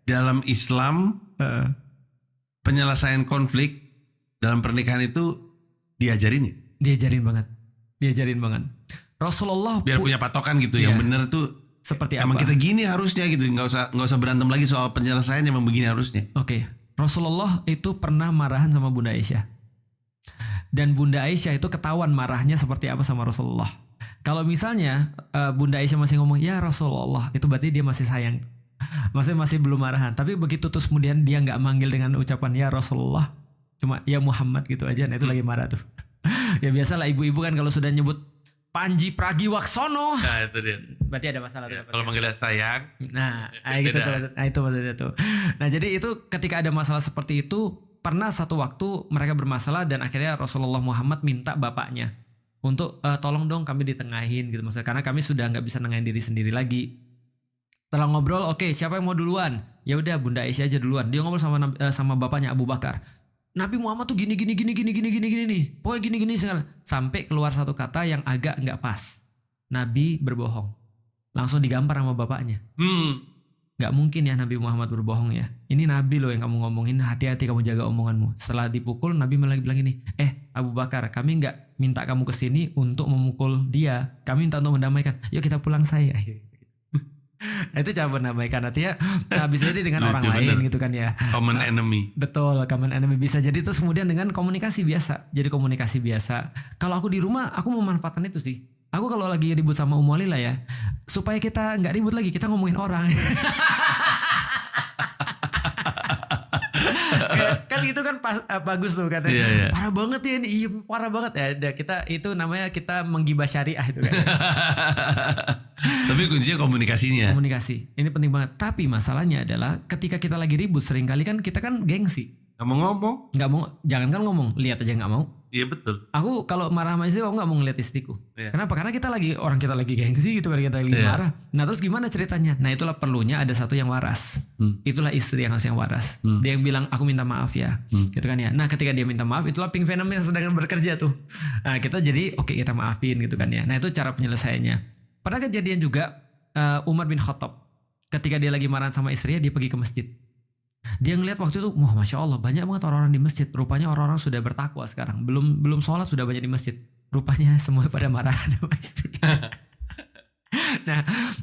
dalam Islam penyelesaian konflik dalam pernikahan itu diajarin ya? Diajarin banget. Rasulullah Biar punya patokan gitu, yang benar tuh seperti emang apa? kita gini harusnya gitu, nggak usah berantem lagi soal penyelesaian, emang begini harusnya. Oke. Rasulullah itu pernah marahan sama Bunda Aisyah. Dan Bunda Aisyah itu ketahuan marahnya seperti apa sama Rasulullah. Kalau misalnya Bunda Aisyah masih ngomong ya Rasulullah, itu berarti dia masih sayang. Maksudnya masih belum marahan. Tapi begitu terus kemudian dia nggak manggil dengan ucapan ya Rasulullah, cuma ya Muhammad gitu aja, nah itu lagi marah tuh. Ya biasalah ibu-ibu kan kalau sudah nyebut Panji Pragiwaksono, Nah itu dia. berarti ada masalah tuh. Kalau manggilnya sayang. Nah, gitu tuh, itu maksudnya tuh. Nah, jadi itu ketika ada masalah seperti itu, pernah satu waktu mereka bermasalah dan akhirnya Rasulullah Muhammad minta bapaknya untuk tolong dong kami ditengahin gitu, maksudnya karena kami sudah nggak bisa nengahin diri sendiri lagi. Setelah ngobrol, oke, siapa yang mau duluan? Ya udah Bunda Aisyah aja duluan. Dia ngobrol sama bapaknya Abu Bakar. Nabi Muhammad tuh gini nih. Pokoknya gini segala. Sampai keluar satu kata yang agak nggak pas. Nabi berbohong. Langsung digampar sama bapaknya. Nggak mungkin ya Nabi Muhammad berbohong ya. Ini Nabi loh yang kamu ngomongin. Hati-hati kamu jaga omonganmu. Setelah dipukul, Nabi malah bilang gini. Abu Bakar, kami nggak minta kamu kesini untuk memukul dia. Kami minta untuk mendamaikan. Yuk kita pulang saya. Itu cara mendamaikan, artinya bisa jadi dengan orang lain gitu kan ya. Common enemy. Betul, common enemy bisa jadi terus kemudian dengan komunikasi biasa. Jadi komunikasi biasa. Kalau aku di rumah, aku memanfaatkan itu sih. Aku kalau lagi ribut sama Ummu Alila ya, supaya kita nggak ribut lagi, kita ngomongin orang. Kan itu kan bagus tuh katanya. Yeah. Parah banget ya ini, iya parah banget ya. Kita itu namanya kita menggibah syariah itu kan. Tapi kuncinya komunikasinya. Komunikasi, ini penting banget. Tapi masalahnya adalah ketika kita lagi ribut seringkali kan kita kan gengsi. Gak mau ngomong. Nggak mau, jangan kan ngomong, lihat aja nggak mau. Iya betul. Aku kalau marah sama istri, aku nggak mau ngeliat istriku. Iya. Kenapa? Karena kita lagi gengsi gitu kan, kita lagi marah. Nah terus gimana ceritanya? Nah itulah perlunya ada satu yang waras. Itulah istri yang harus yang waras. Dia yang bilang aku minta maaf ya, gitu kan ya. Nah ketika dia minta maaf, itulah pink venom yang sedang bekerja tuh. Nah kita jadi oke, kita maafin gitu kan ya. Nah itu cara penyelesaiannya. Pada kejadian juga Umar bin Khattab, ketika dia lagi marah sama istrinya, dia pergi ke masjid. Dia ngelihat waktu itu, wah masya Allah banyak banget orang-orang di masjid. Rupanya orang-orang sudah bertakwa sekarang. Belum sholat sudah banyak di masjid. Rupanya semua pada marah sama istri.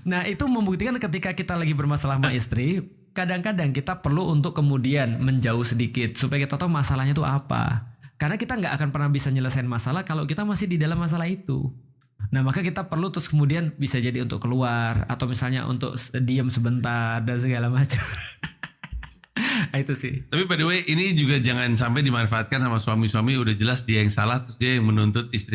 Nah itu membuktikan ketika kita lagi bermasalah sama istri, kadang-kadang kita perlu untuk kemudian menjauh sedikit supaya kita tahu masalahnya itu apa. Karena kita nggak akan pernah bisa nyelesain masalah kalau kita masih di dalam masalah itu. Nah maka kita perlu terus kemudian bisa jadi untuk keluar atau misalnya untuk diam sebentar dan segala macam. Nah, itu sih. Tapi by the way ini juga jangan sampai dimanfaatkan sama suami-suami udah jelas dia yang salah terus dia yang menuntut istri